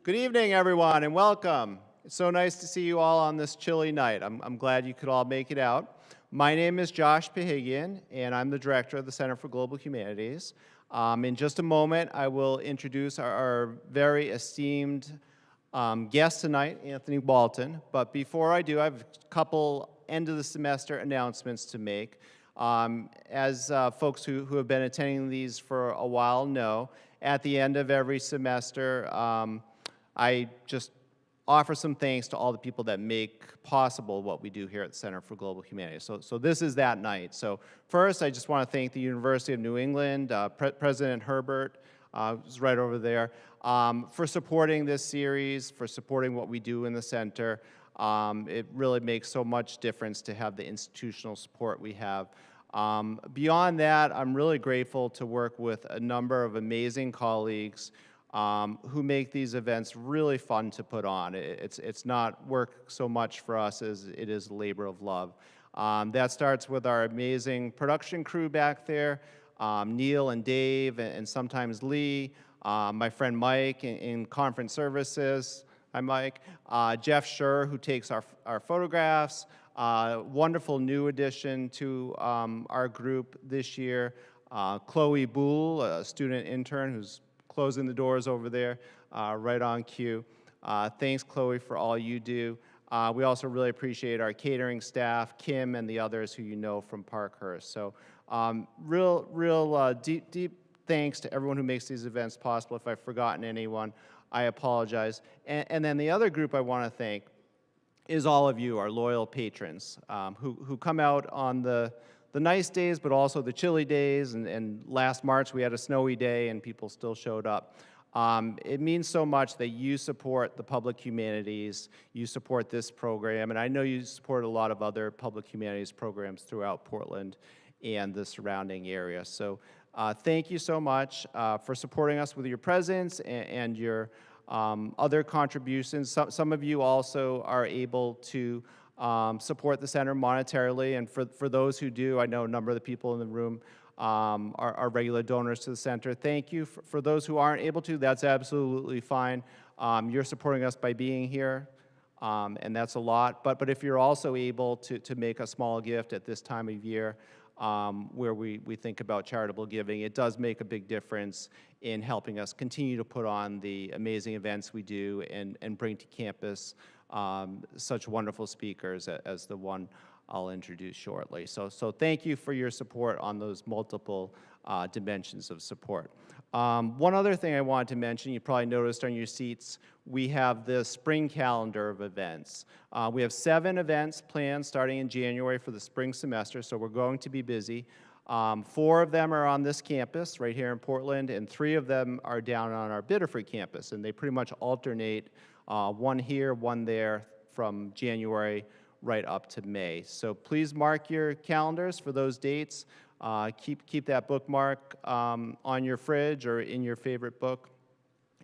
Good evening, everyone, and welcome. It's so nice to see you all on this chilly night. I'm glad you could all make it out. My name is Josh Pahigian, and I'm the director of the Center for Global Humanities. In just a moment, I will introduce our very esteemed guest tonight, Anthony Walton. But before I do, I have a couple end-of-the-semester announcements to make. As folks who have been attending these for a while know, at the end of every semester, I just offer some thanks to all the people that make possible what we do here at the Center for Global Humanities. So this is that night. So first, I just want to thank the University of New England, President Herbert, who's right over there, for supporting this series, for supporting what we do in the center. It really makes so much difference to have the institutional support we have. Beyond that, I'm really grateful to work with a number of amazing colleagues who make these events really fun to put on. It's not work so much for us as it is a labor of love. That starts with our amazing production crew back there, Neil and Dave and sometimes Lee, my friend Mike in conference services. Hi, Mike. Jeff Schur, who takes our photographs. Wonderful new addition to our group this year. Chloe Boole, a student intern who's closing the doors over there, right on cue. Thanks, Chloe, for all you do. We also really appreciate our catering staff, Kim and the others who you know from Parkhurst. So real deep thanks to everyone who makes these events possible. If I've forgotten anyone, I apologize. And then the other group I want to thank is all of you, our loyal patrons, who come out on the nice days, but also the chilly days, and last March we had a snowy day and people still showed up. It means so much that you support the public humanities, you support this program, and I know you support a lot of other public humanities programs throughout Portland and the surrounding area. So thank you so much for supporting us with your presence and your other contributions. Some of you also are able to support the center monetarily, and for those who do, I know a number of the people in the room are regular donors to the center. Thank you. For those who aren't able to, that's absolutely fine. You're supporting us by being here, and that's a lot. But if you're also able to make a small gift at this time of year, where we think about charitable giving, it does make a big difference in helping us continue to put on the amazing events we do and bring to campus such wonderful speakers as the one I'll introduce shortly. So thank you for your support on those multiple dimensions of support. One other thing I wanted to mention, you probably noticed on your seats, we have the spring calendar of events. We have 7 events planned starting in January for the spring semester, so we're going to be busy. 4 of them are on this campus right here in Portland, and 3 of them are down on our Biddeford campus, and they pretty much alternate, one here, one there, from January right up to May. So please mark your calendars for those dates. Keep that bookmark on your fridge or in your favorite book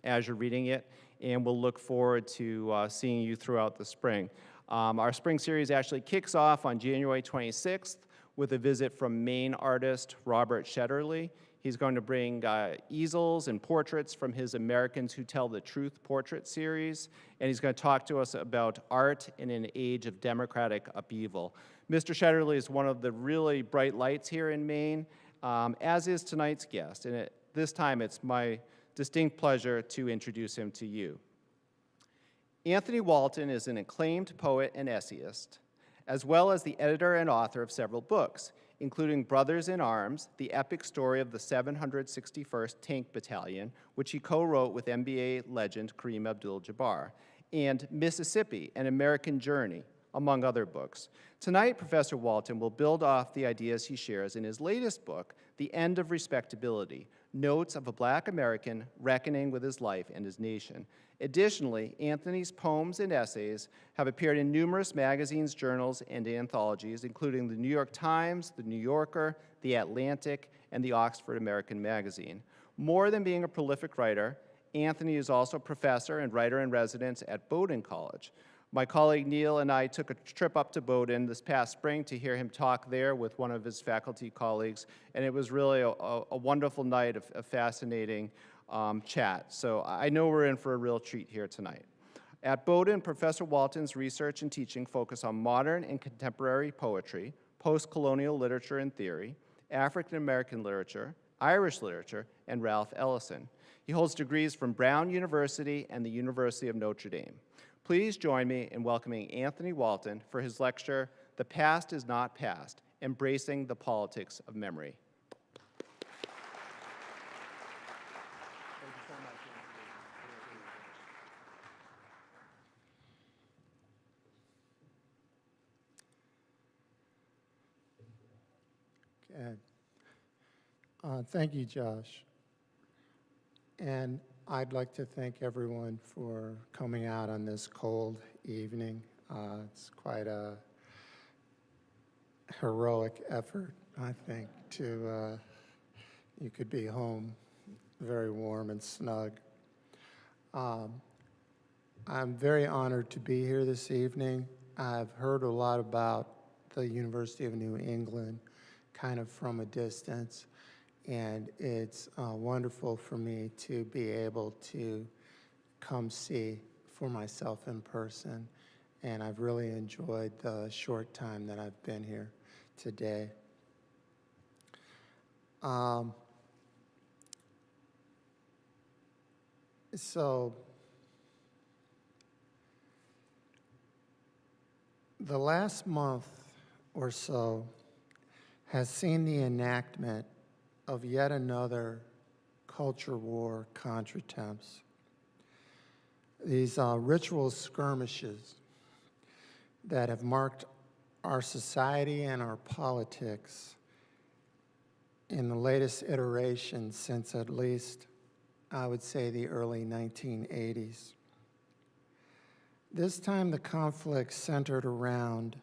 as you're reading it, and we'll look forward to seeing you throughout the spring. Our spring series actually kicks off on January 26th with a visit from Maine artist Robert Shetterly. He's going to bring easels and portraits from his Americans Who Tell the Truth portrait series, and he's going to talk to us about art in an age of democratic upheaval. Mr. Shetterly is one of the really bright lights here in Maine, as is tonight's guest, and this time it's my distinct pleasure to introduce him to you. Anthony Walton is an acclaimed poet and essayist, as well as the editor and author of several books, including Brothers in Arms, the epic story of the 761st Tank Battalion, which he co-wrote with NBA legend Kareem Abdul-Jabbar, and Mississippi, An American Journey, among other books. Tonight, Professor Walton will build off the ideas he shares in his latest book, The End of Respectability, Notes of a Black American Reckoning with His Life and His Nation. Additionally, Anthony's poems and essays have appeared in numerous magazines, journals, and anthologies, including the New York Times, the New Yorker, the Atlantic, and the Oxford American Magazine. More than being a prolific writer, Anthony is also a professor and writer-in-residence at Bowdoin College. My colleague Neil and I took a trip up to Bowdoin this past spring to hear him talk there with one of his faculty colleagues, and it was really a wonderful night of fascinating chat. So I know we're in for a real treat here tonight. At Bowdoin, Professor Walton's research and teaching focus on modern and contemporary poetry, post-colonial literature and theory, African-American literature, Irish literature, and Ralph Ellison. He holds degrees from Brown University and the University of Notre Dame. Please join me in welcoming Anthony Walton for his lecture, The Past is Not Past, Embracing the Politics of Memory. Thank you, Josh. And I'd like to thank everyone for coming out on this cold evening. It's quite a heroic effort, I think, to, you could be home very warm and snug. I'm very honored to be here this evening. I've heard a lot about the University of New England, kind of from a distance. And it's wonderful for me to be able to come see for myself in person. And I've really enjoyed the short time that I've been here today. So the last month or so has seen the enactment of yet another culture war contretemps. These ritual skirmishes that have marked our society and our politics in the latest iteration since at least, I would say, the early 1980s. This time the conflict centered around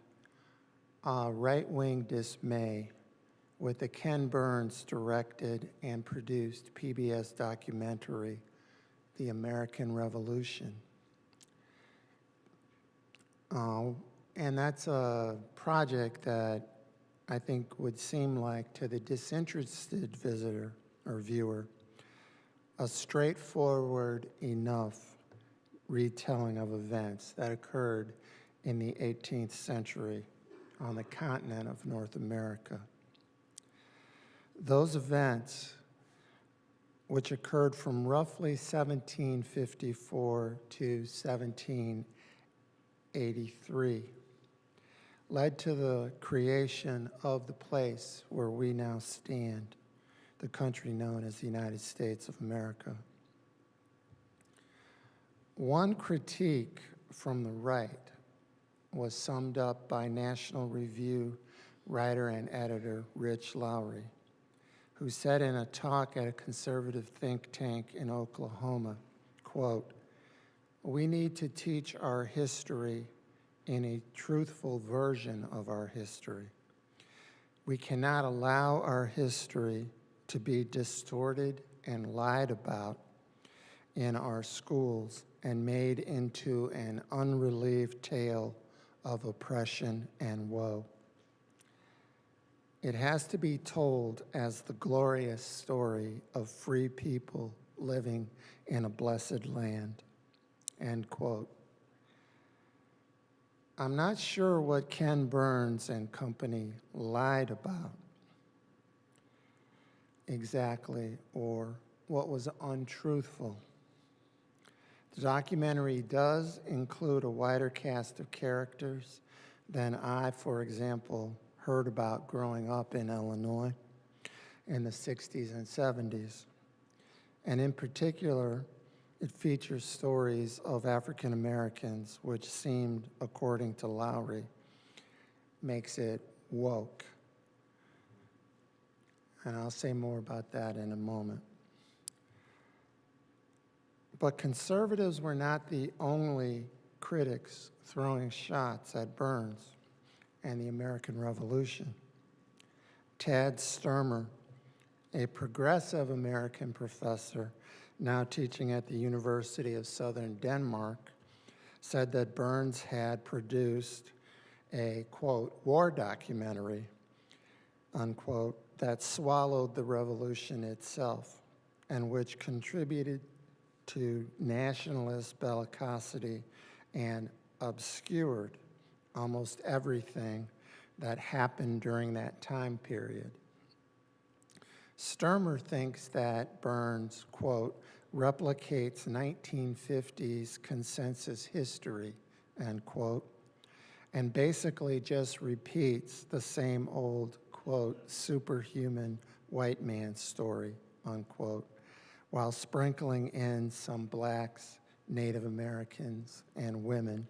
right-wing dismay with the Ken Burns directed and produced PBS documentary, The American Revolution. And that's a project that I think would seem like, to the disinterested visitor or viewer, a straightforward enough retelling of events that occurred in the 18th century on the continent of North America. Those events, which occurred from roughly 1754 to 1783, led to the creation of the place where we now stand, the country known as the United States of America. One critique from the right was summed up by National Review writer and editor Rich Lowry, who said in a talk at a conservative think tank in Oklahoma, quote, "We need to teach our history in a truthful version of our history. We cannot allow our history to be distorted and lied about in our schools and made into an unrelieved tale of oppression and woe. It has to be told as the glorious story of free people living in a blessed land," end quote. I'm not sure what Ken Burns and company lied about exactly, or what was untruthful. The documentary does include a wider cast of characters than I, for example, heard about growing up in Illinois in the 60s and 70s. And in particular, it features stories of African Americans, which seemed, according to Lowry, makes it woke. And I'll say more about that in a moment. But conservatives were not the only critics throwing shots at Burns and the American Revolution. Tad Sturmer, a progressive American professor now teaching at the University of Southern Denmark, said that Burns had produced a, quote, war documentary, unquote, that swallowed the revolution itself, and which contributed to nationalist bellicosity and obscured almost everything that happened during that time period. Sturmer thinks that Burns, quote, replicates 1950s consensus history, end quote, and basically just repeats the same old, quote, superhuman white man story, unquote, while sprinkling in some blacks, Native Americans, and women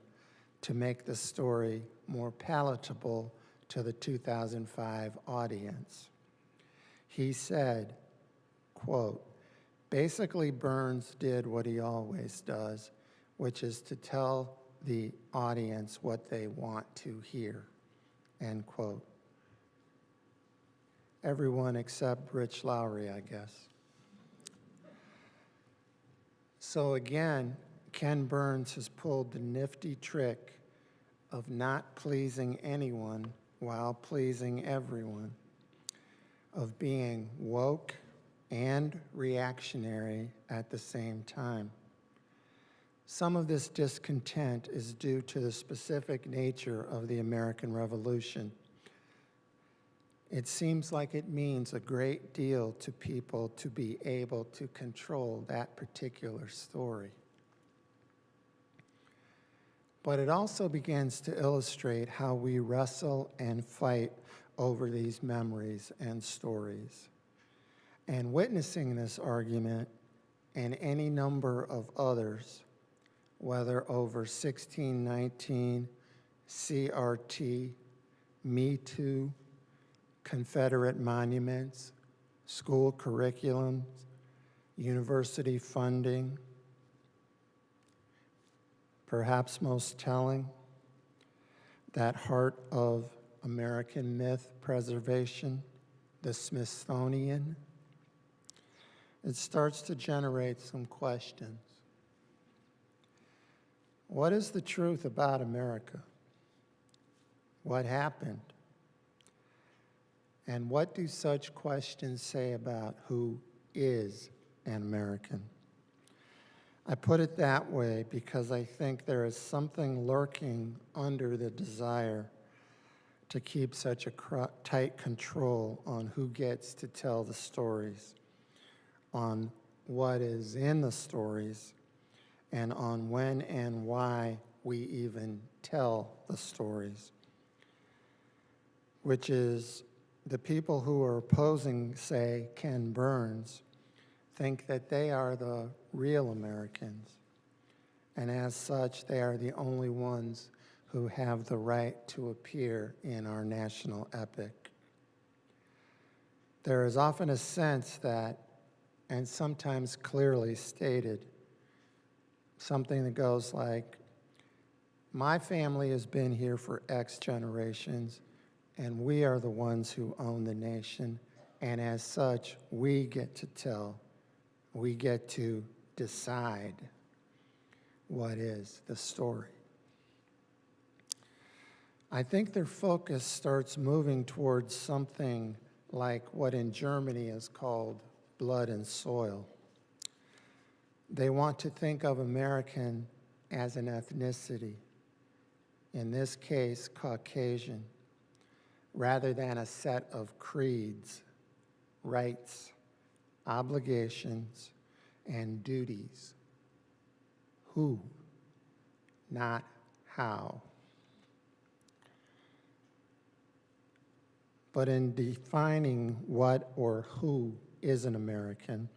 to make the story more palatable to the 2005 audience. He said, quote, basically Burns did what he always does, which is to tell the audience what they want to hear, end quote. Everyone except Rich Lowry, I guess. So again, Ken Burns has pulled the nifty trick of not pleasing anyone while pleasing everyone, of being woke and reactionary at the same time. Some of this discontent is due to the specific nature of the American Revolution. It seems like it means a great deal to people to be able to control that particular story. But it also begins to illustrate how we wrestle and fight over these memories and stories. And witnessing this argument and any number of others, whether over 1619, CRT, Me Too, Confederate monuments, school curriculums, university funding, perhaps most telling, that heart of American myth preservation, the Smithsonian, it starts to generate some questions. What is the truth about America? What happened? And what do such questions say about who is an American? I put it that way because I think there is something lurking under the desire to keep such a tight control on who gets to tell the stories, on what is in the stories, and on when and why we even tell the stories, which is the people who are opposing, say, Ken Burns, think that they are the real Americans, and as such, they are the only ones who have the right to appear in our national epic. There is often a sense that, and sometimes clearly stated, something that goes like, my family has been here for X generations, and we are the ones who own the nation, and as such, we get to tell, we get to decide what is the story. I think their focus starts moving towards something like what in Germany is called blood and soil. They want to think of American as an ethnicity, in this case, Caucasian, rather than a set of creeds, rights, obligations, and duties. Who, not how. But in defining what or who is an American,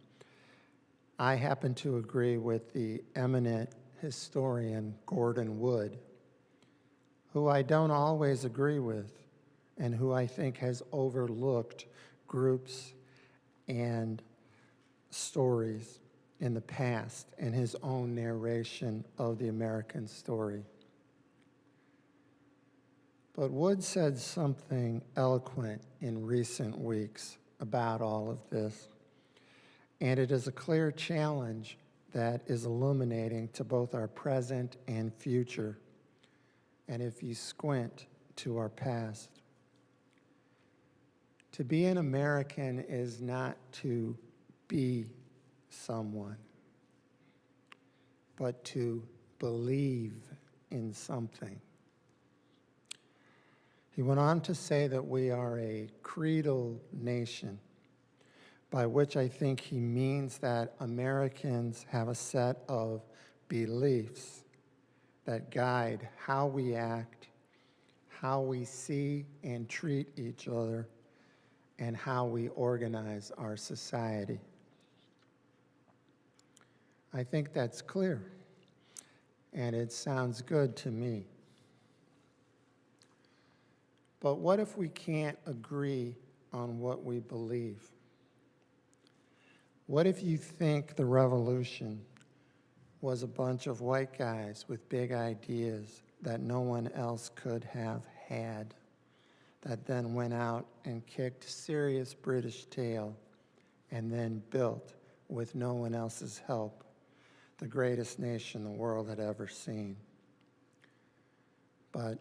I happen to agree with the eminent historian Gordon Wood, who I don't always agree with, and who I think has overlooked groups and stories in the past in his own narration of the American story. But Wood said something eloquent in recent weeks about all of this, and it is a clear challenge that is illuminating to both our present and future, and if you squint, to our past. To be an American is not to be someone, but to believe in something. He went on to say that we are a creedal nation, by which I think he means that Americans have a set of beliefs that guide how we act, how we see and treat each other, and how we organize our society. I think that's clear, and it sounds good to me. But what if we can't agree on what we believe? What if you think the revolution was a bunch of white guys with big ideas that no one else could have had, that then went out and kicked serious British tail and then built, with no one else's help, the greatest nation the world had ever seen? But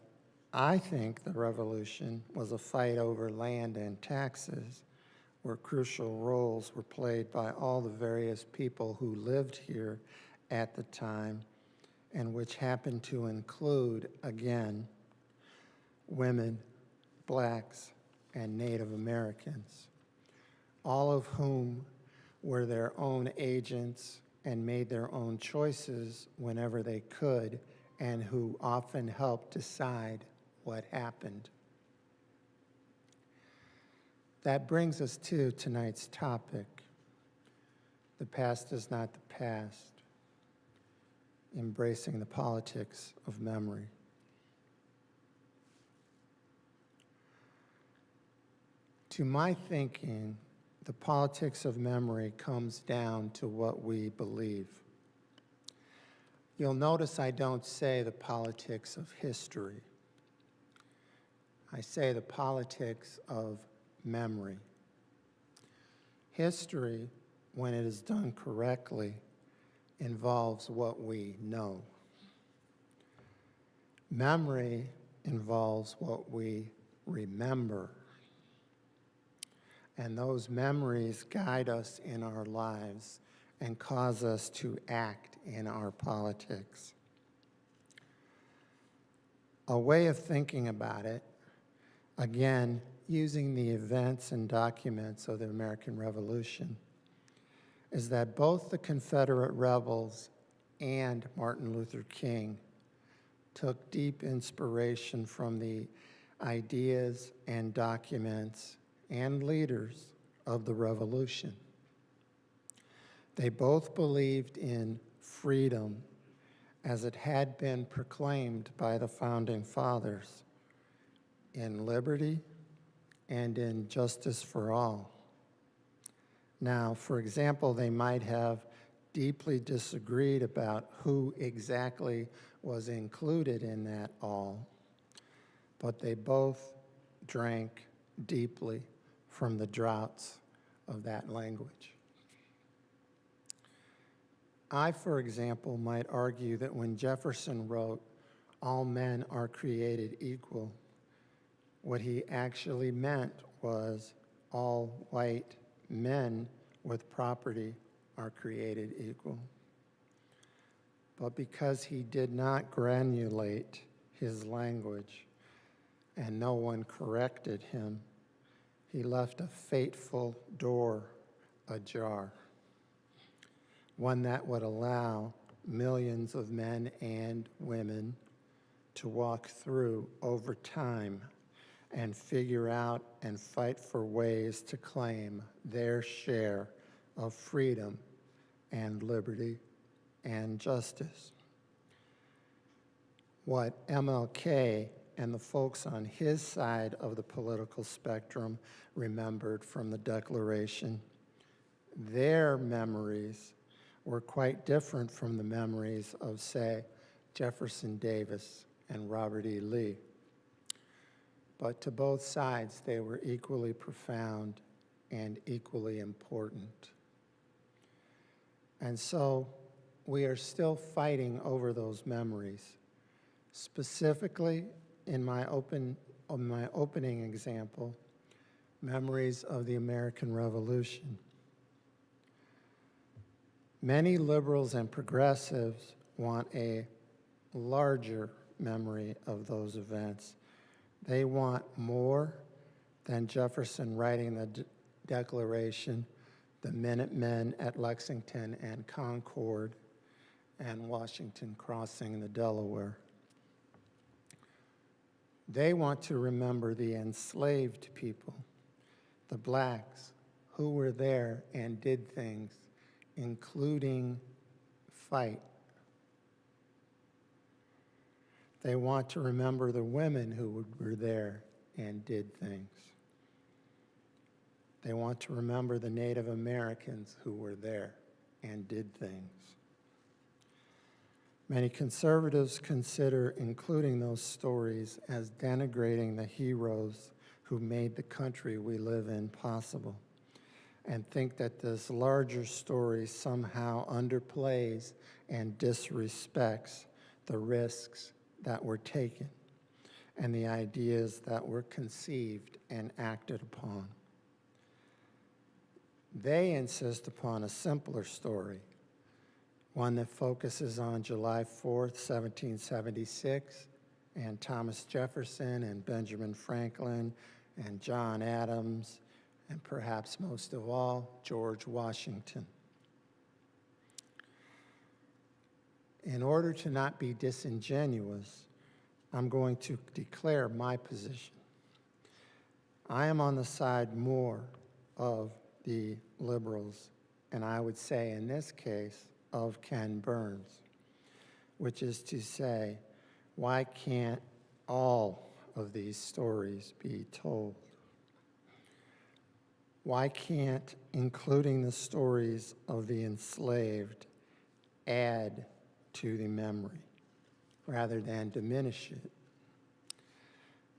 I think the revolution was a fight over land and taxes, where crucial roles were played by all the various people who lived here at the time, and which happened to include, again, women, blacks, and Native Americans, all of whom were their own agents and made their own choices whenever they could, and who often helped decide what happened. That brings us to tonight's topic. The past is not the past. Embracing the politics of memory. To my thinking, the politics of memory comes down to what we believe. You'll notice I don't say the politics of history. I say the politics of memory. History, when it is done correctly, involves what we know. Memory involves what we remember. And those memories guide us in our lives and cause us to act in our politics. A way of thinking about it, again, using the events and documents of the American Revolution, is that both the Confederate rebels and Martin Luther King took deep inspiration from the ideas and documents and leaders of the revolution. They both believed in freedom as it had been proclaimed by the founding fathers, in liberty and in justice for all. Now, for example, they might have deeply disagreed about who exactly was included in that all, but they both drank deeply from the draughts of that language. I, for example, might argue that when Jefferson wrote, "All men are created equal," what he actually meant was all white men with property are created equal. But because he did not granulate his language and no one corrected him, he left a fateful door ajar, one that would allow millions of men and women to walk through over time and figure out and fight for ways to claim their share of freedom and liberty and justice. What MLK and the folks on his side of the political spectrum remembered from the Declaration, their memories were quite different from the memories of, say, Jefferson Davis and Robert E. Lee. But to both sides, they were equally profound and equally important. And so we are still fighting over those memories. Specifically, in my opening example, memories of the American Revolution. Many liberals and progressives want a larger memory of those events. They want more than Jefferson writing the Declaration, the Minutemen at Lexington and Concord, and Washington crossing the Delaware. They want to remember the enslaved people, the blacks, who were there and did things, including fight. They want to remember the women who were there and did things. They want to remember the Native Americans who were there and did things. Many conservatives consider including those stories as denigrating the heroes who made the country we live in possible, and think that this larger story somehow underplays and disrespects the risks that were taken and the ideas that were conceived and acted upon. They insist upon a simpler story, one that focuses on July 4th, 1776, and Thomas Jefferson and Benjamin Franklin and John Adams, and perhaps most of all, George Washington. In order to not be disingenuous, I'm going to declare my position. I am on the side more of the liberals, and I would say in this case, of Ken Burns, which is to say, why can't all of these stories be told? Why can't including the stories of the enslaved add to the memory rather than diminish it?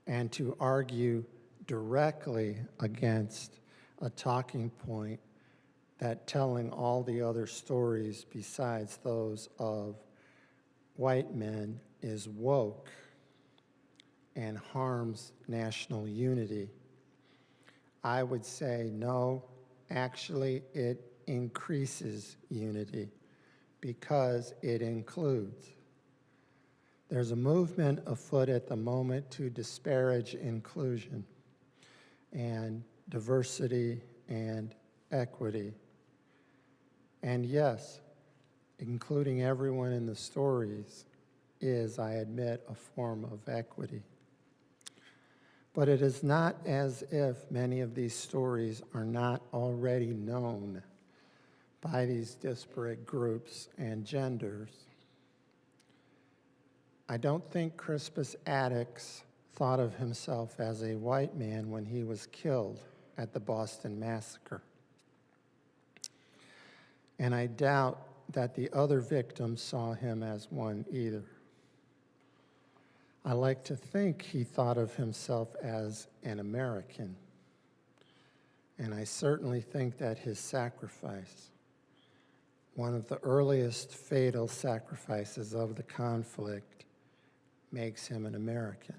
And to argue directly against a talking point that telling all the other stories besides those of white men is woke and harms national unity. I would say no, actually it increases unity because it includes. There's a movement afoot at the moment to disparage inclusion and diversity and equity. And yes, including everyone in the stories is, I admit, a form of equity. But it is not as if many of these stories are not already known by these disparate groups and genders. I don't think Crispus Attucks thought of himself as a white man when he was killed at the Boston Massacre. And I doubt that the other victims saw him as one either. I like to think he thought of himself as an American. And I certainly think that his sacrifice, one of the earliest fatal sacrifices of the conflict, makes him an American.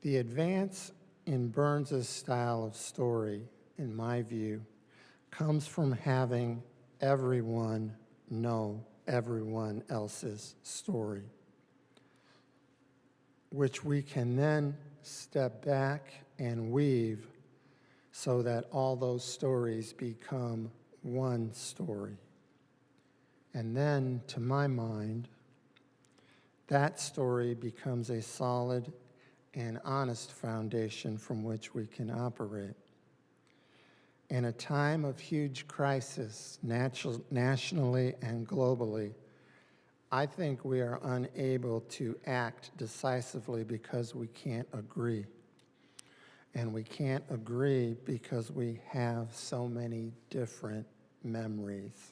The advance in Burns's style of story, in my view, comes from having everyone know everyone else's story, which we can then step back and weave so that all those stories become one story. And then, to my mind, that story becomes a solid and honest foundation from which we can operate. In a time of huge crisis, nationally and globally, I think we are unable to act decisively because we can't agree. And we can't agree because we have so many different memories.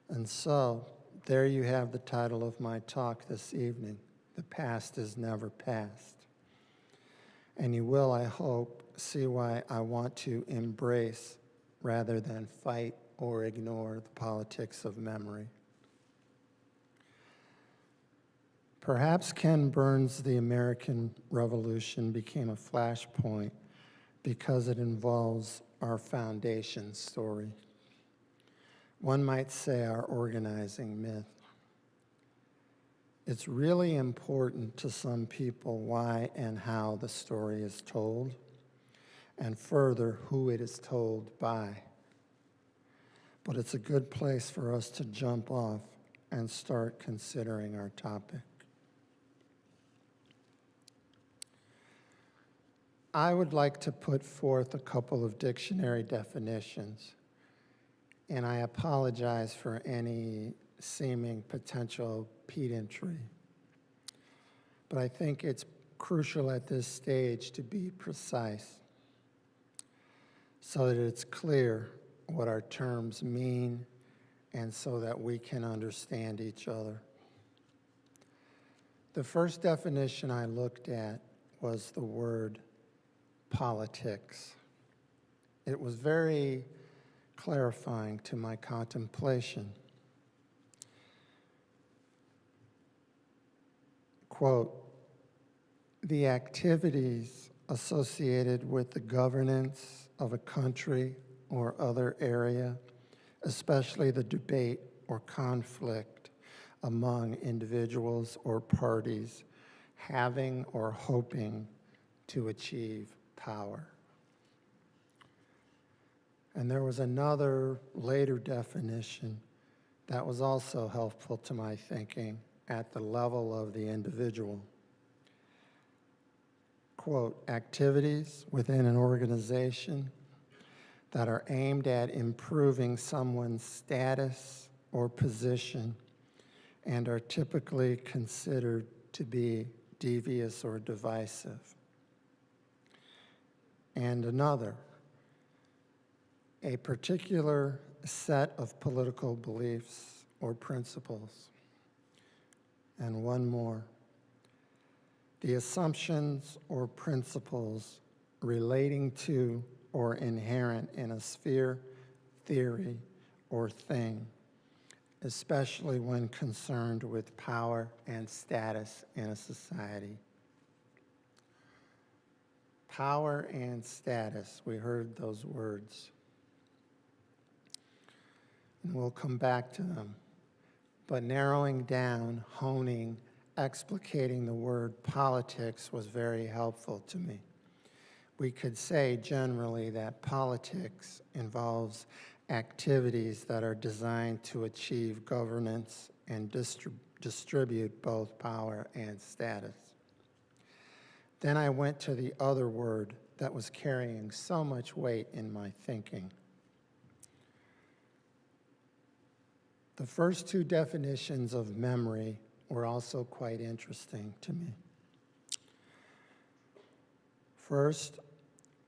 And so, there you have the title of my talk this evening, The Past is Never Past. And you will, I hope, see why I want to embrace rather than fight or ignore the politics of memory. Perhaps Ken Burns' The American Revolution became a flashpoint because it involves our foundation story. One might say our organizing myth. It's really important to some people why and how the story is told, and further, who it is told by. But it's a good place for us to jump off and start considering our topic. I would like to put forth a couple of dictionary definitions, and I apologize for any seeming potential pedantry. But I think it's crucial at this stage to be precise so that it's clear what our terms mean and so that we can understand each other. The first definition I looked at was the word politics. It was very clarifying to my contemplation. Quote, the activities associated with the governance of a country or other area, especially the debate or conflict among individuals or parties having or hoping to achieve power. And there was another later definition that was also helpful to my thinking at the level of the individual. Quote, activities within an organization that are aimed at improving someone's status or position and are typically considered to be devious or divisive. And another, a particular set of political beliefs or principles. And one more, the assumptions or principles relating to or inherent in a sphere, theory, or thing, especially when concerned with power and status in a society. Power and status, we heard those words. And we'll come back to them. But narrowing down, honing, explicating the word politics was very helpful to me. We could say generally that politics involves activities that are designed to achieve governance and distribute both power and status. Then I went to the other word that was carrying so much weight in my thinking. The first two definitions of memory were also quite interesting to me. First,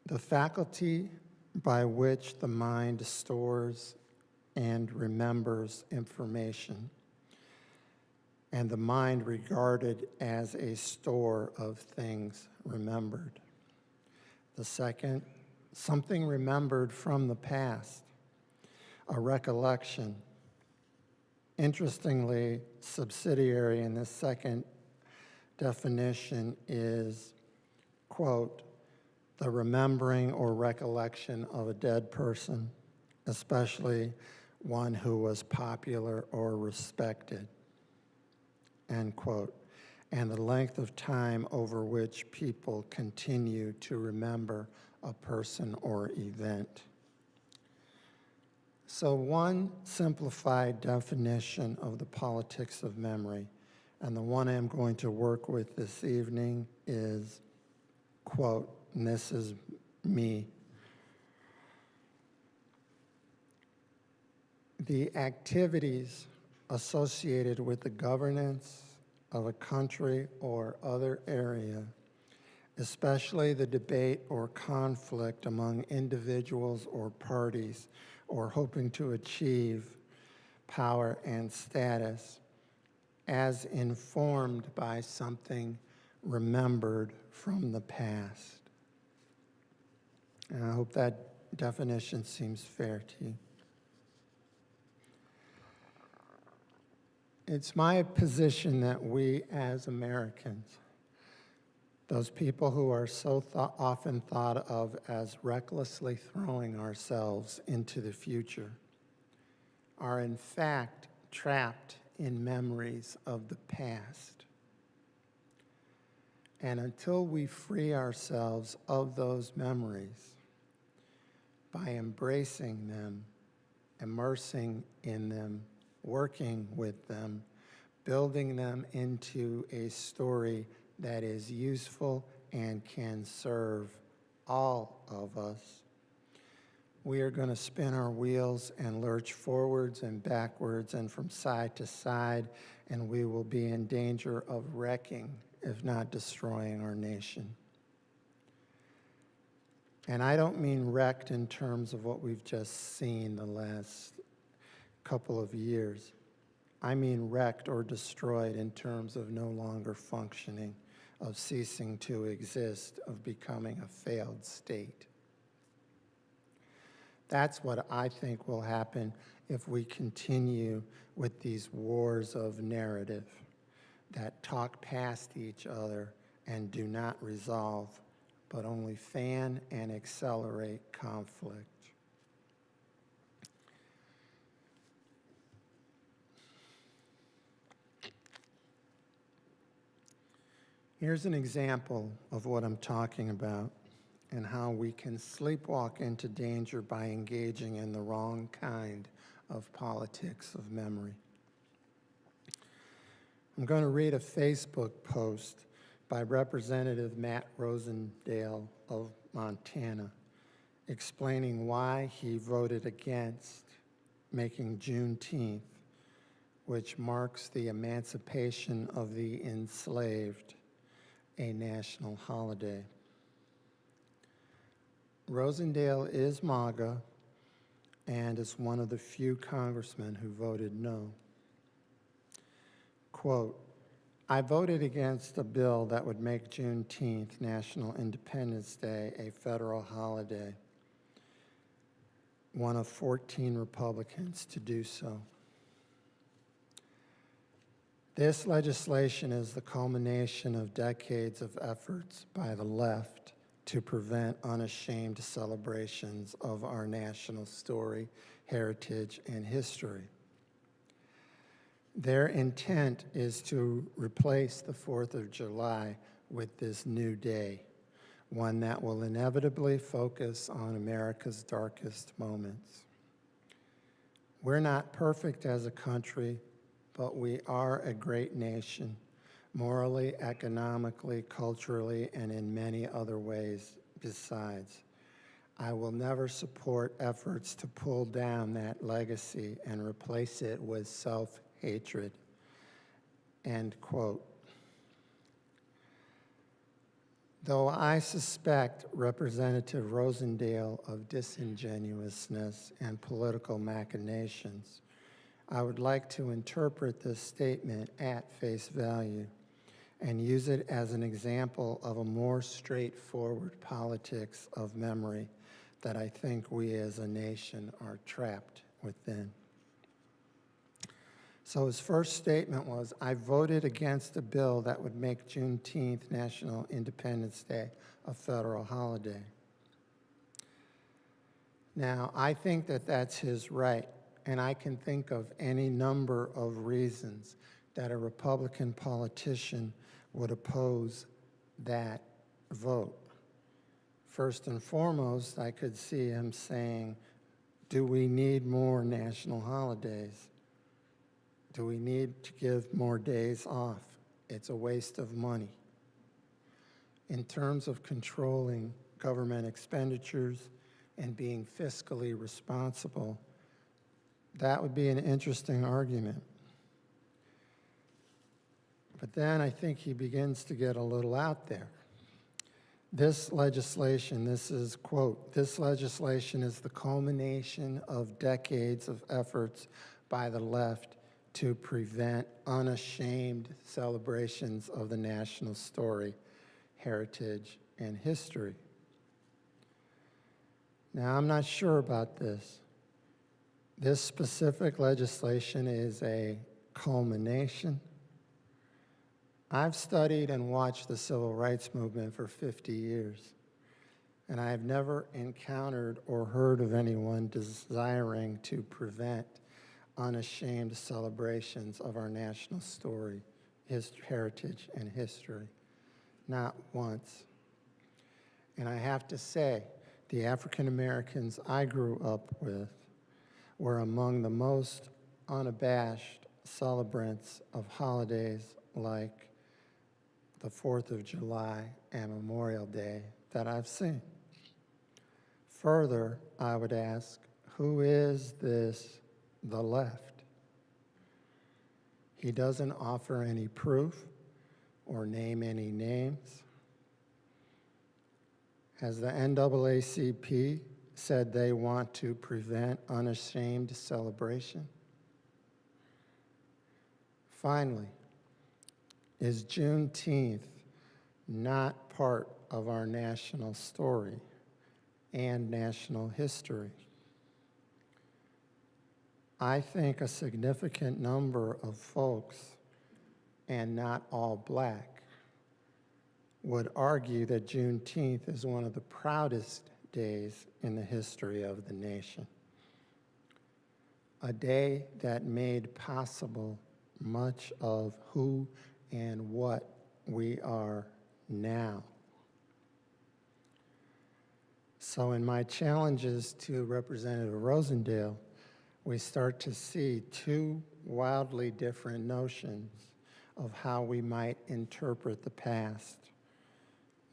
the faculty by which the mind stores and remembers information, and the mind regarded as a store of things remembered. The second, something remembered from the past, a recollection. Interestingly, subsidiary in this second definition is, quote, the remembering or recollection of a dead person, especially one who was popular or respected, end quote, and the length of time over which people continue to remember a person or event. So one simplified definition of the politics of memory, and the one I'm going to work with this evening is, quote, and this is me, the activities associated with the governance of a country or other area, especially the debate or conflict among individuals or parties or hoping to achieve power and status, as informed by something remembered from the past. And I hope that definition seems fair to you. It's my position that we as Americans Those people who are so often thought of as recklessly throwing ourselves into the future are in fact trapped in memories of the past. And until we free ourselves of those memories by embracing them, immersing in them, working with them, building them into a story that is useful and can serve all of us, we are going to spin our wheels and lurch forwards and backwards and from side to side, and we will be in danger of wrecking, if not destroying, our nation. And I don't mean wrecked in terms of what we've just seen the last couple of years. I mean wrecked or destroyed in terms of no longer functioning, of ceasing to exist, of becoming a failed state. That's what I think will happen if we continue with these wars of narrative that talk past each other and do not resolve, but only fan and accelerate conflict. Here's an example of what I'm talking about and how we can sleepwalk into danger by engaging in the wrong kind of politics of memory. I'm going to read a Facebook post by Representative Matt Rosendale of Montana, explaining why he voted against making Juneteenth, which marks the emancipation of the enslaved, a national holiday. Rosendale is MAGA and is one of the few congressmen who voted no. Quote, I voted against a bill that would make Juneteenth, National Independence Day, a federal holiday, one of 14 Republicans to do so. This legislation is the culmination of decades of efforts by the left to prevent unashamed celebrations of our national story, heritage, and history. Their intent is to replace the 4th of July with this new day, one that will inevitably focus on America's darkest moments. We're not perfect as a country, but we are a great nation, morally, economically, culturally, and in many other ways besides. I will never support efforts to pull down that legacy and replace it with self-hatred. End quote. Though I suspect Representative Rosendale of disingenuousness and political machinations, I would like to interpret this statement at face value and use it as an example of a more straightforward politics of memory that I think we as a nation are trapped within. So his first statement was, I voted against a bill that would make Juneteenth, National Independence Day, a federal holiday. Now, I think that that's his right. And I can think of any number of reasons that a Republican politician would oppose that vote. First and foremost, I could see him saying, do we need more national holidays? Do we need to give more days off? It's a waste of money. In terms of controlling government expenditures and being fiscally responsible, that would be an interesting argument. But then I think he begins to get a little out there. This legislation, this is, quote, this legislation is the culmination of decades of efforts by the left to prevent unashamed celebrations of the national story, heritage, and history. Now, I'm not sure about this. This specific legislation is a culmination I've studied and watched the civil rights movement for 50 years, and I have never encountered or heard of anyone desiring to prevent unashamed celebrations of our national story, heritage, and history. Not once. And I have to say, the African Americans I grew up with were among the most unabashed celebrants of holidays like the 4th of July and Memorial Day that I've seen. Further, I would ask, who is this, the left? He doesn't offer any proof or name any names. Has the NAACP said they want to prevent unashamed celebration? Finally, is Juneteenth not part of our national story and national history? I think a significant number of folks, and not all Black, would argue that Juneteenth is one of the proudest days in the history of the nation. A day that made possible much of who and what we are now. So in my challenges to Representative Rosendale, we start to see two wildly different notions of how we might interpret the past,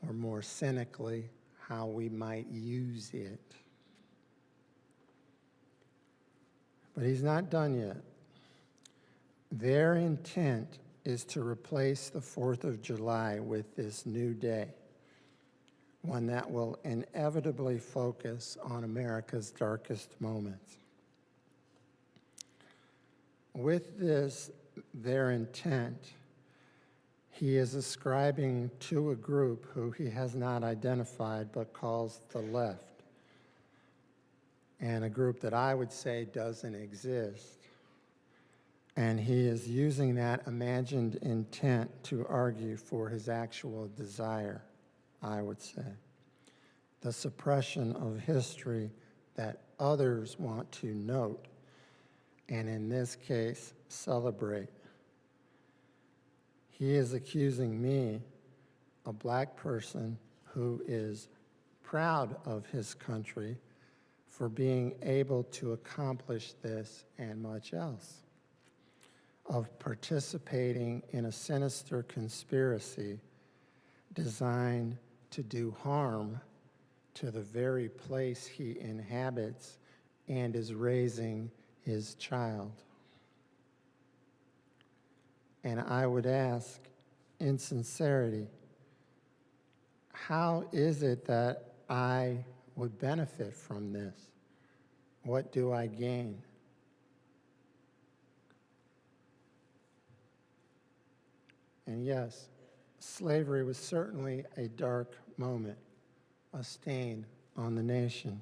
or more cynically, how we might use it. But he's not done yet. Their intent is to replace the 4th of July with this new day, one that will inevitably focus on America's darkest moments. With this, their intent, he is ascribing to a group who he has not identified but calls the left, and a group that I would say doesn't exist. And he is using that imagined intent to argue for his actual desire, I would say. The suppression of history that others want to note, and in this case, celebrate. He is accusing me, a Black person who is proud of his country, for being able to accomplish this and much else, of participating in a sinister conspiracy designed to do harm to the very place he inhabits and is raising his child. And I would ask, in sincerity, how is it that I would benefit from this? What do I gain? And yes, slavery was certainly a dark moment, a stain on the nation.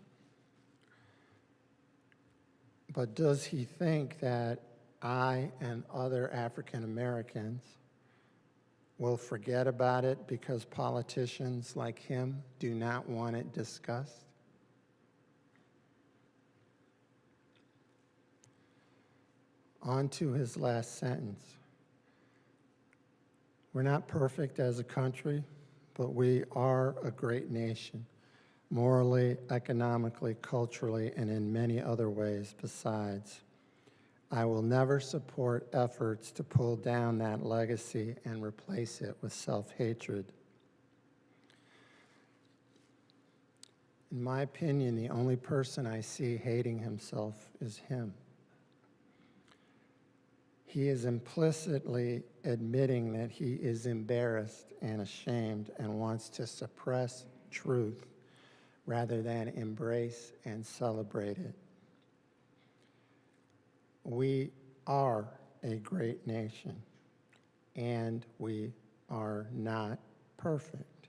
But does he think that I and other African Americans will forget about it because politicians like him do not want it discussed? On to his last sentence. We're not perfect as a country, but we are a great nation, morally, economically, culturally, and in many other ways besides. I will never support efforts to pull down that legacy and replace it with self-hatred. In my opinion, the only person I see hating himself is him. He is implicitly admitting that he is embarrassed and ashamed and wants to suppress truth rather than embrace and celebrate it. We are a great nation, and we are not perfect.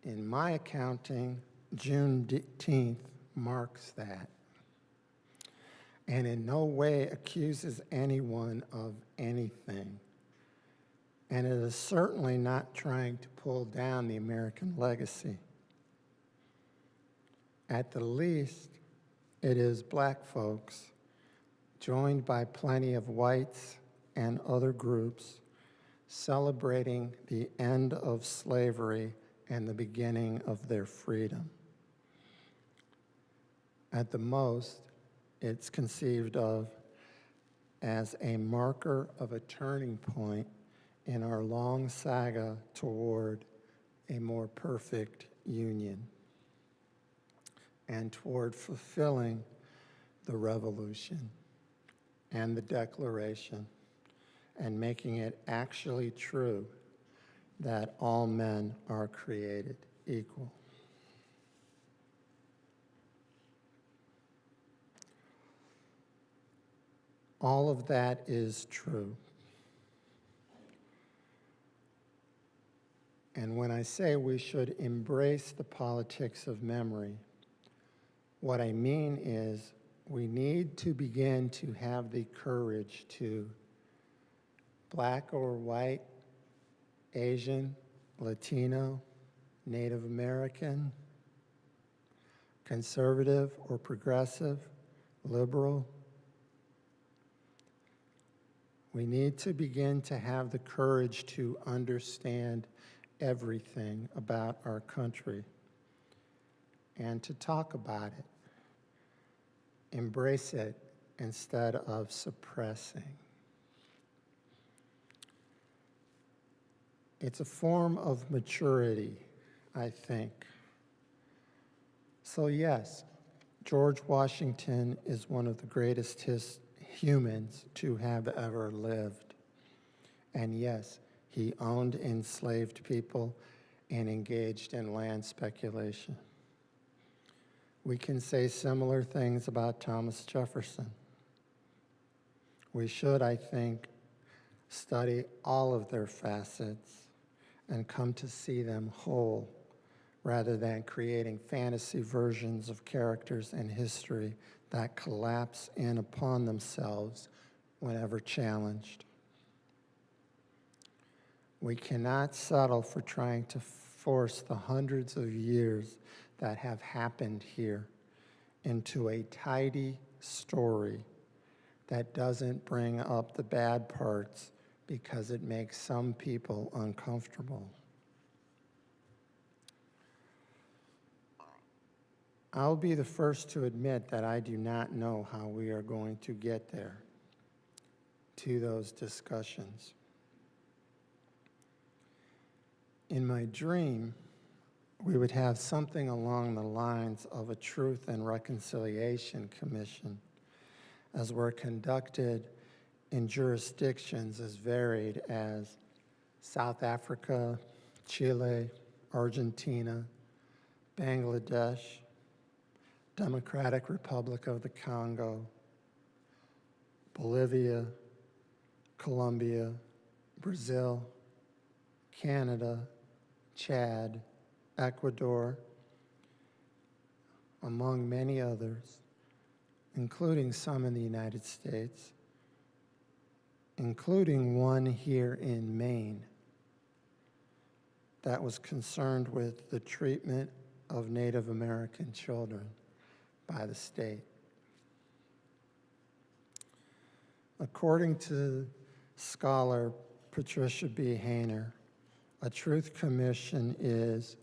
In my accounting, Juneteenth marks that, and in no way accuses anyone of anything. And it is certainly not trying to pull down the American legacy. At the least, it is black folks, joined by plenty of whites and other groups, celebrating the end of slavery and the beginning of their freedom. At the most, it's conceived of as a marker of a turning point in our long saga toward a more perfect union and toward fulfilling the revolution and the Declaration and making it actually true that all men are created equal. All of that is true. And when I say we should embrace the politics of memory, what I mean is we need to begin to have the courage to, black or white, Asian, Latino, Native American, conservative or progressive, liberal, we need to begin to have the courage to understand everything about our country and to talk about it, embrace it instead of suppressing. It's a form of maturity, I think. So yes, George Washington is one of the greatest humans to have ever lived. And yes, he owned enslaved people and engaged in land speculation. We can say similar things about Thomas Jefferson. We should, I think, study all of their facets and come to see them whole, rather than creating fantasy versions of characters in history that collapse in upon themselves whenever challenged. We cannot settle for trying to force the hundreds of years that have happened here into a tidy story that doesn't bring up the bad parts because it makes some people uncomfortable. I'll be the first to admit that I do not know how we are going to get there, to those discussions. In my dream, we would have something along the lines of a Truth and Reconciliation Commission, as were conducted in jurisdictions as varied as South Africa, Chile, Argentina, Bangladesh, Democratic Republic of the Congo, Bolivia, Colombia, Brazil, Canada, Chad, Ecuador, among many others, including some in the United States, including one here in Maine that was concerned with the treatment of Native American children by the state. According to scholar Patricia B. Hayner, a truth commission is,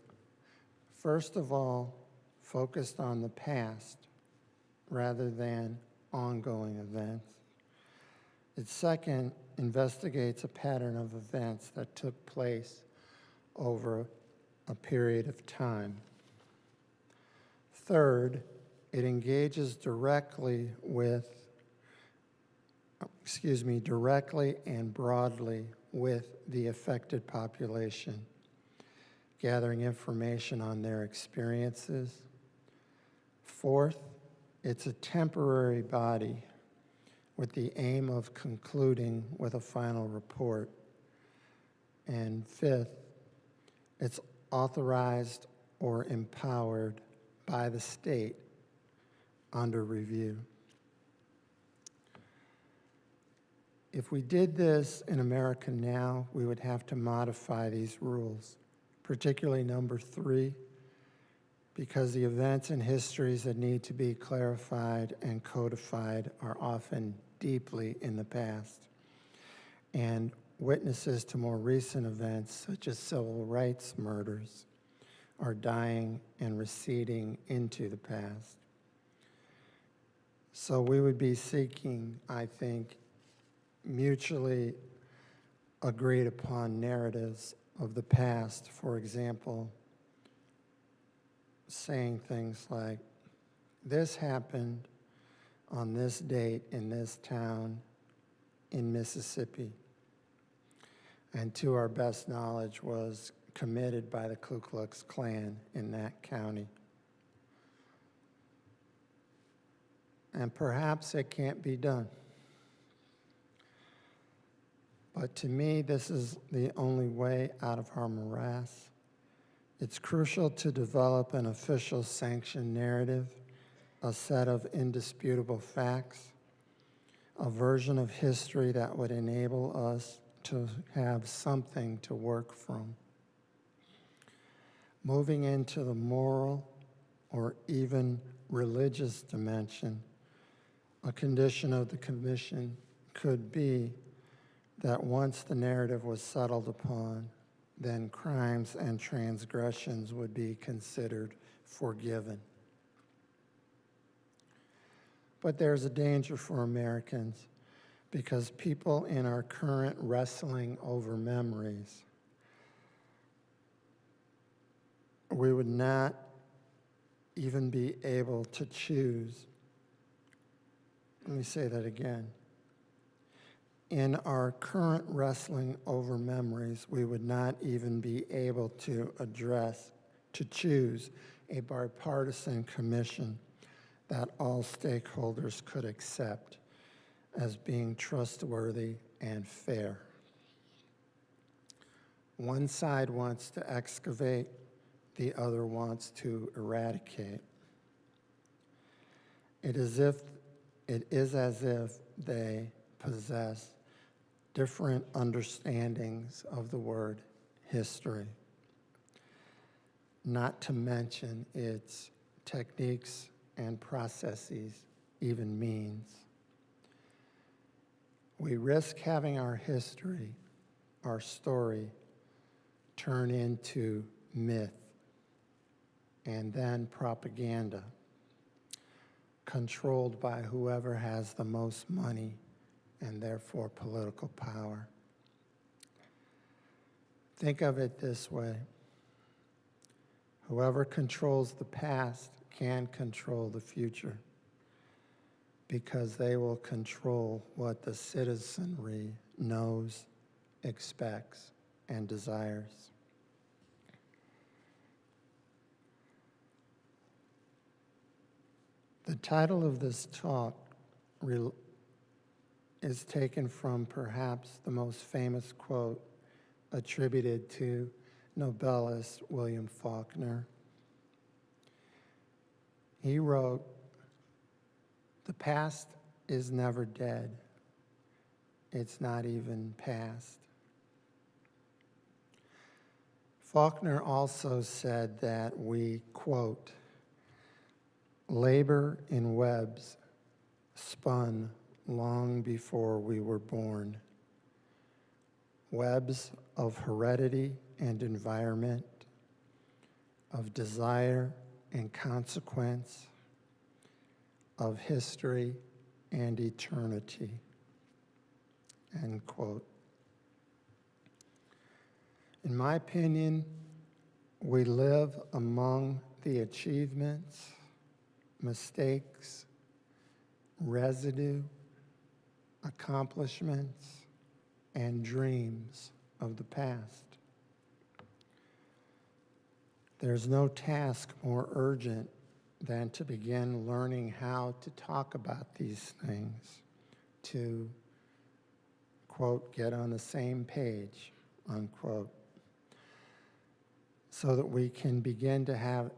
first of all, focused on the past rather than ongoing events. It second investigates a pattern of events that took place over a period of time. Third, it engages directly and broadly with the affected population, gathering information on their experiences. Fourth, it's a temporary body with the aim of concluding with a final report. And fifth, it's authorized or empowered by the state under review. If we did this in America now, we would have to modify these rules, particularly number 3, because the events and histories that need to be clarified and codified are often deeply in the past. And witnesses to more recent events, such as civil rights murders, are dying and receding into the past. So we would be seeking, I think, mutually agreed upon narratives of the past. For example, saying things like, this happened on this date in this town in Mississippi, and to our best knowledge was committed by the Ku Klux Klan in that county. And perhaps it can't be done. But to me, this is the only way out of our morass. It's crucial to develop an official sanctioned narrative, a set of indisputable facts, a version of history that would enable us to have something to work from. Moving into the moral or even religious dimension, a condition of the commission could be that once the narrative was settled upon, then crimes and transgressions would be considered forgiven. But there's a danger for Americans because people in our current wrestling over memories, we would not even be able to choose. Let me say that again. In our current wrestling over memories, we would not even be able to choose a bipartisan commission that all stakeholders could accept as being trustworthy and fair. One side wants to excavate, the other wants to eradicate. It is as if they possess different understandings of the word history, not to mention its techniques and processes, even means. We risk having our history, our story, turn into myth and then propaganda, controlled by whoever has the most money and therefore political power. Think of it this way. Whoever controls the past can control the future because they will control what the citizenry knows, expects, and desires. The title of this talk is taken from perhaps the most famous quote attributed to Nobelist William Faulkner. He wrote, "The past is never dead. It's not even past." Faulkner also said that we, quote, labor in webs spun long before we were born, webs of heredity and environment, of desire and consequence, of history and eternity, end quote. In my opinion, we live among the achievements, mistakes, residue, accomplishments, and dreams of the past. There's no task more urgent than to begin learning how to talk about these things, to, quote, get on the same page, unquote, so that we can begin to have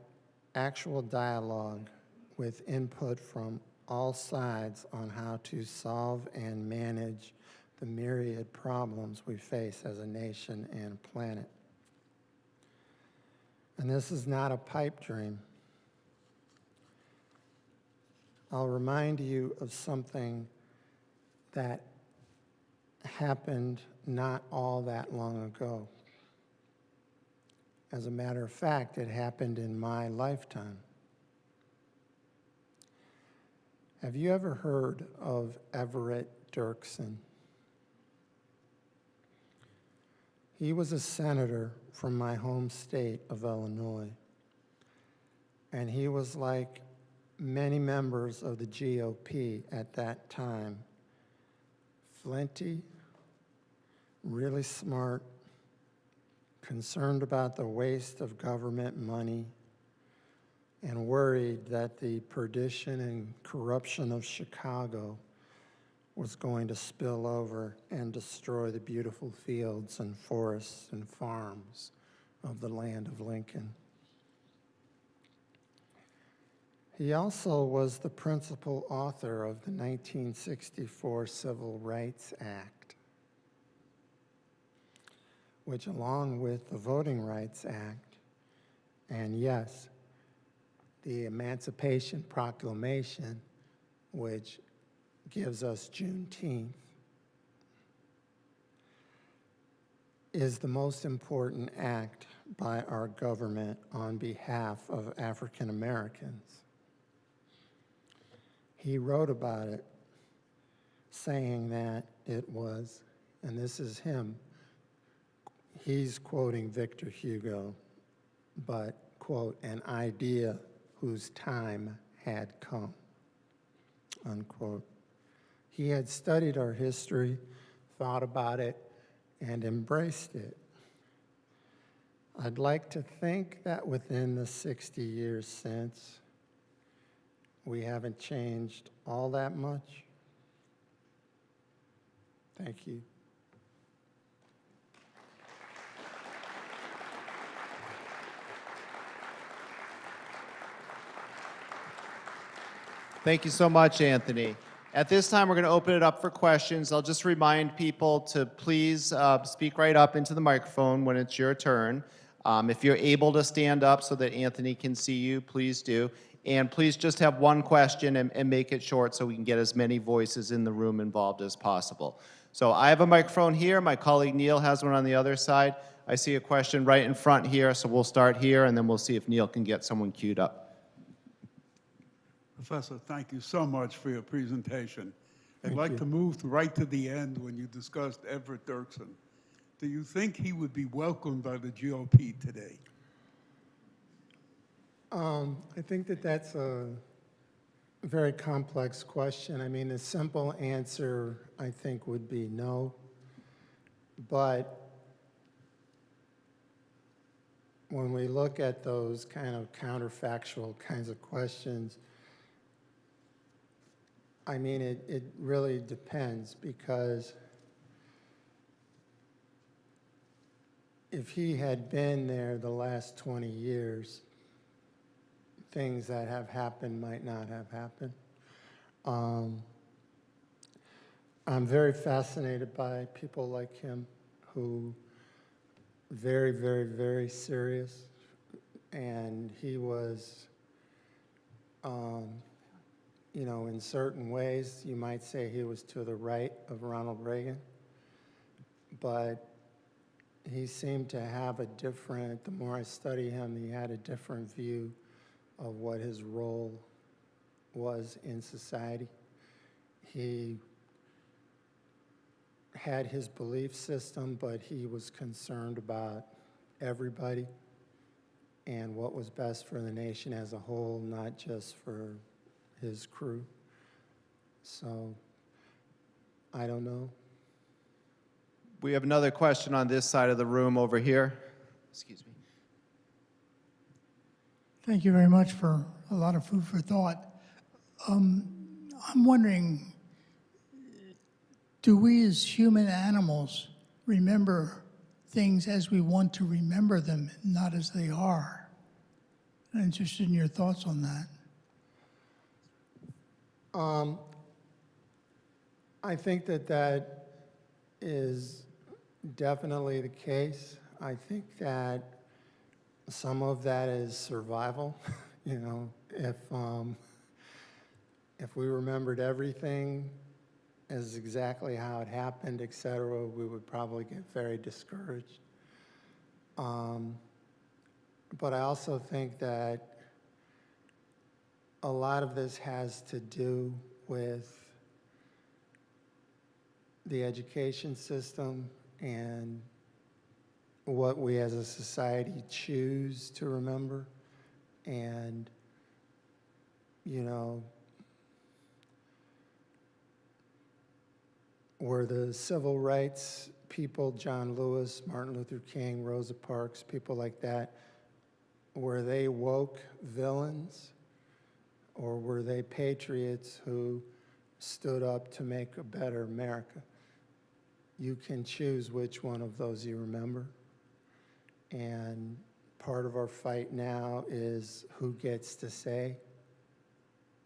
actual dialogue with input from all sides on how to solve and manage the myriad problems we face as a nation and planet. And this is not a pipe dream. I'll remind you of something that happened not all that long ago. As a matter of fact, it happened in my lifetime. Have you ever heard of Everett Dirksen? He was a senator from my home state of Illinois, and he was like many members of the GOP at that time, flinty, really smart, concerned about the waste of government money, and worried that the perdition and corruption of Chicago was going to spill over and destroy the beautiful fields and forests and farms of the land of Lincoln. He also was the principal author of the 1964 Civil Rights Act, which, along with the Voting Rights Act, and yes, the Emancipation Proclamation, which gives us Juneteenth, is the most important act by our government on behalf of African Americans. He wrote about it, saying that it was, and this is him, he's quoting Victor Hugo, but, quote, an idea whose time had come, unquote. He had studied our history, thought about it, and embraced it. I'd like to think that within the 60 years since, we haven't changed all that much. Thank you. Thank you so much, Anthony. At this time, we're going to open it up for questions. I'll just remind people to please speak right up into the microphone when it's your turn. If you're able to stand up so that Anthony can see you, please do. And please just have one question and make it short so we can get as many voices in the room involved as possible. So I have a microphone here. My colleague Neil has one on the other side. I see a question right in front here, so we'll start here, and then we'll see if Neil can get someone queued up. Professor, thank you so much for your presentation. I'd Thank like you. to move right to the end when you discussed Everett Dirksen. Do you think he would be welcomed by the GOP today? I think that that's a very complex question. I mean, the simple answer, I think, would be no. But when we look at those kind of counterfactual kinds of questions, I mean, it really depends, because if he had been there the last 20 years, things that have happened might not have happened. I'm very fascinated by people like him who very, very, very serious, and he was, you know, in certain ways, you might say he was to the right of Ronald Reagan, but he seemed to have a different, the more I study him, he had a different view of what his role was in society. He had his belief system, but he was concerned about everybody and what was best for the nation as a whole, not just for his crew. So, I don't know. We have another question on this side of the room over here. Excuse me. Thank you very much for a lot of food for thought. I'm wondering, do we as human animals remember things as we want to remember them, not as they are? I'm interested in your thoughts on that. I think that is definitely the case. I think that some of that is survival. You know, if we remembered everything as exactly how it happened, et cetera, we would probably get very discouraged. But I also think that a lot of this has to do with the education system and what we as a society choose to remember. And, you know, were the civil rights people, John Lewis, Martin Luther King, Rosa Parks, people like that, were they woke villains, or were they patriots who stood up to make a better America? You can choose which one of those you remember. And part of our fight now is who gets to say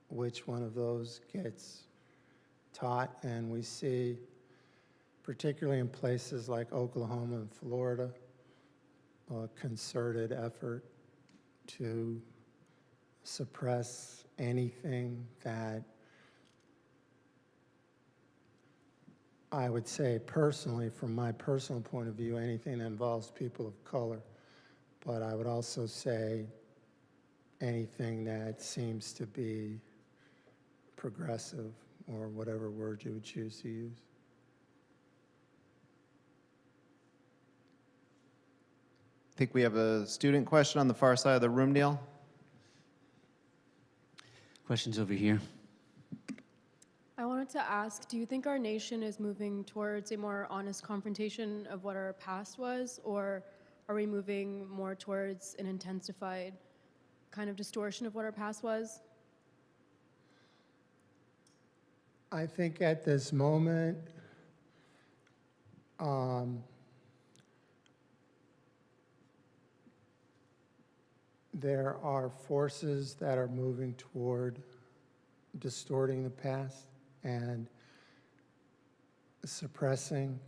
which one of those gets taught. And we see, particularly in places like Oklahoma and Florida, a concerted effort to suppress anything that I would say personally, from my personal point of view, anything that involves people of color. But I would also say anything that seems to be progressive, or whatever word you would choose to use. I think we have a student question on the far side of the room, Neil. Questions over here. I wanted to ask, do you think our nation is moving towards a more honest confrontation of what our past was, or are we moving more towards an intensified kind of distortion of what our past was? I think at this moment, there are forces that are moving toward distorting the past and suppressing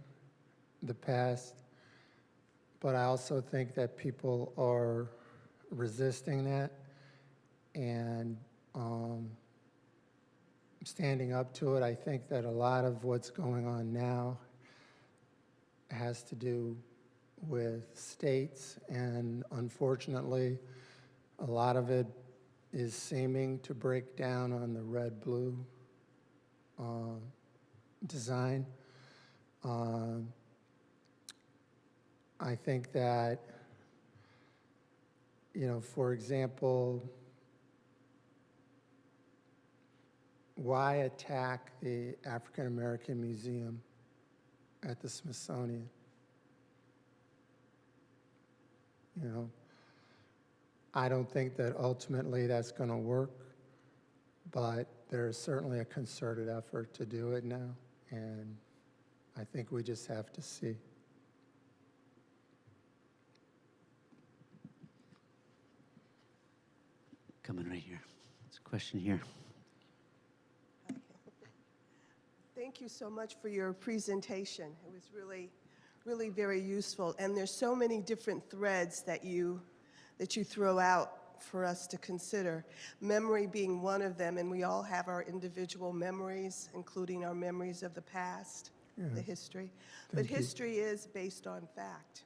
the past. But I also think that people are resisting that and standing up to it. I think that a lot of what's going on now has to do with states, and unfortunately, a lot of it is seeming to break down on the red-blue design. I think that, you know, for example, why attack the African American Museum at the Smithsonian? You know, I don't think that ultimately that's going to work, but there's certainly a concerted effort to do it now, and I think we just have to see. Coming right here. There's a question here. Thank you so much for your presentation. It was really very useful. And there's so many different threads that you throw out for us to consider. Memory being one of them, and we all have our individual memories, including our memories of the past, the history. But history is based on fact.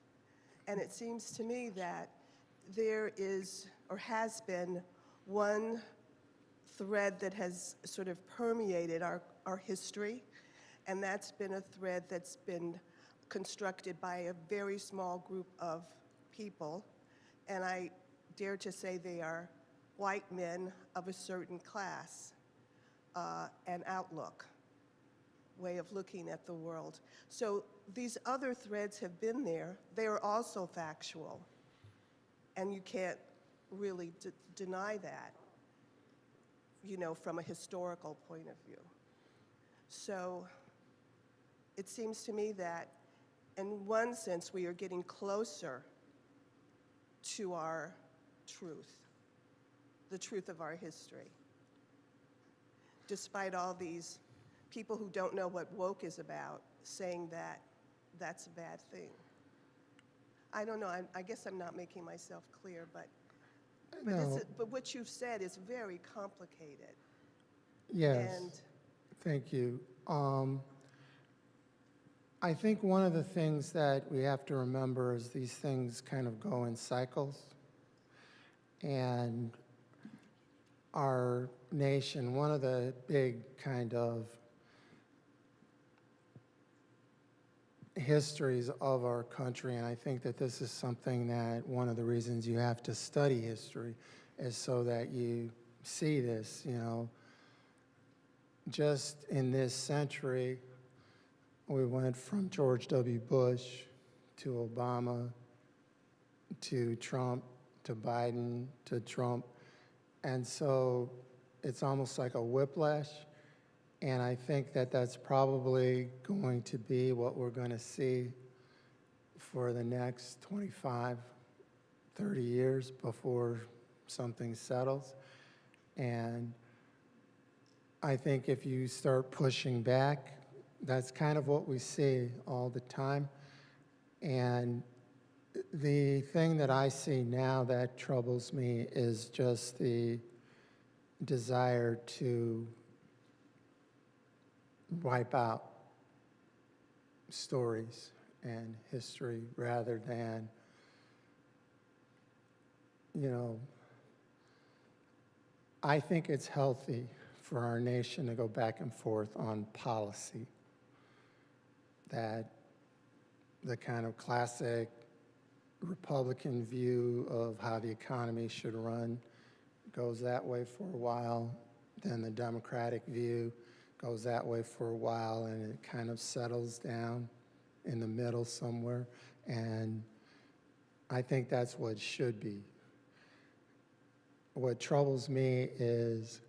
And it seems to me that there is, or has been, one thread that has sort of permeated our history, and that's been a thread that's been constructed by a very small group of people, and I dare to say they are white men of a certain class and outlook, way of looking at the world. So these other threads have been there. They are also factual, and you can't really deny that, you know, from a historical point of view. So it seems to me that in one sense we are getting closer to our truth, the truth of our history. Despite all these people who don't know what woke is about saying that that's a bad thing. I don't know, I guess I'm not making myself clear, but No, but what you've said is very complicated. yes, And thank you. I think one of the things that we have to remember is these things kind of go in cycles. And our nation, one of the big kind of histories of our country, and I think that this is something that one of the reasons you have to study history is so that you see this, you know. Just in this century, we went from George W. Bush to Obama to Trump to Biden to Trump. And so it's almost like a whiplash. And I think that that's probably going to be what we're going to see for the next 25, 30 years before something settles. And I think if you start pushing back, that's kind of what we see all the time. And the thing that I see now that troubles me is just the desire to wipe out stories and history rather than, you know, I think it's healthy for our nation to go back and forth on policy. That the kind of classic Republican view of how the economy should run goes that way for a while, then the Democratic view goes that way for a while, and it kind of settles down in the middle somewhere. And I think that's what should be. What troubles me is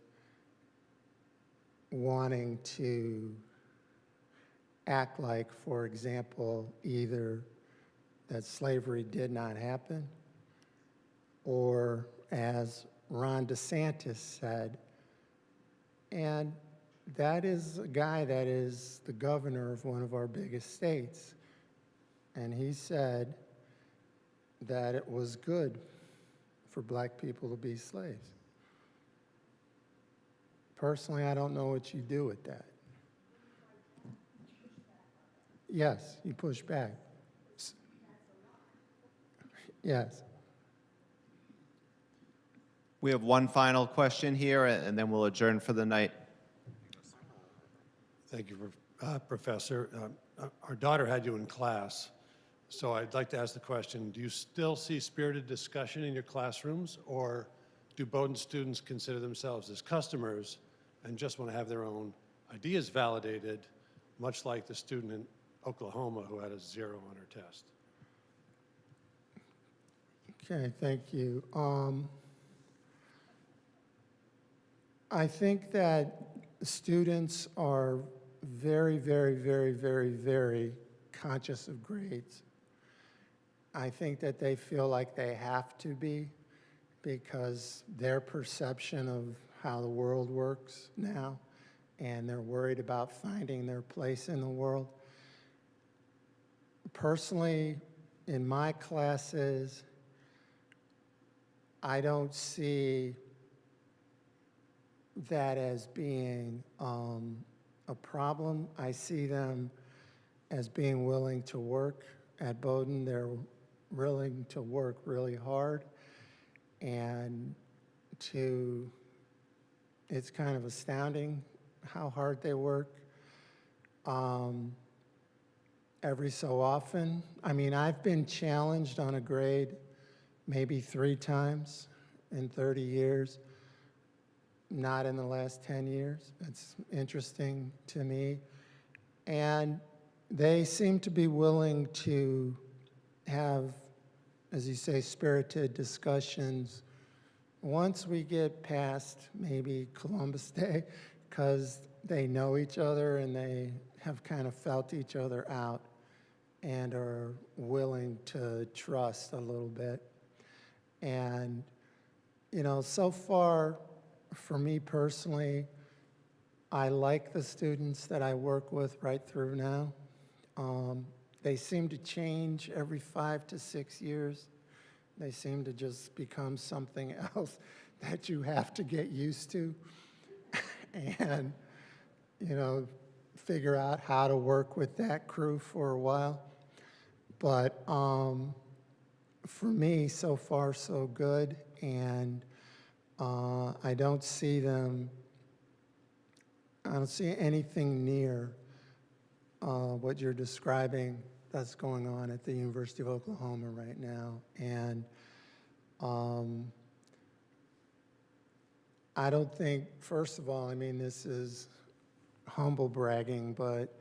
wanting to act like, for example, either that slavery did not happen, or as Ron DeSantis said, and that is a guy that is the governor of one of our biggest states, and he said that it was good for black people to be slaves. Personally, I don't know what you do with that. Yes, you push back. Yes. We have one final question here, and then we'll adjourn for the night. Thank you, Professor. Our daughter had you in class, so I'd like to ask the question, do you still see spirited discussion in your classrooms, or do Bowdoin students consider themselves as customers and just want to have their own ideas validated, much like the student in Oklahoma who had a 0 on her test? Okay, thank you. I think that students are very, very, very, very, very conscious of grades. I think that they feel like they have to be because their perception of how the world works now, and they're worried about finding their place in the world. Personally, in my classes, I don't see that as being a problem. I see them as being willing to work at Bowdoin. They're willing to work really hard, and it's kind of astounding how hard they work. Every so often, I mean, I've been challenged on a grade maybe 3 times in 30 years, not in the last 10 years. It's interesting to me. And they seem to be willing to have, as you say, spirited discussions once we get past maybe Columbus Day, because they know each other and they have kind of felt each other out and are willing to trust a little bit. And, you know, so far, for me personally, I like the students that I work with right through now. They seem to change every 5 to 6 years. They seem to just become something else that you have to get used to and, you know, figure out how to work with that crew for a while. But for me, so far, so good. And I don't see anything near what you're describing that's going on at the University of Oklahoma right now. And I don't think, first of all, I mean, this is humble bragging, but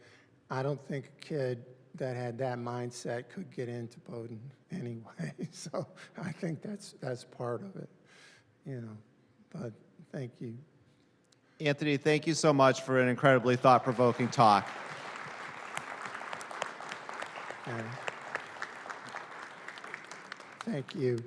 I don't think a kid that had that mindset could get into Bowdoin anyway. So I think that's part of it, you know. But thank you. Anthony, thank you so much for an incredibly thought-provoking talk. Thank you.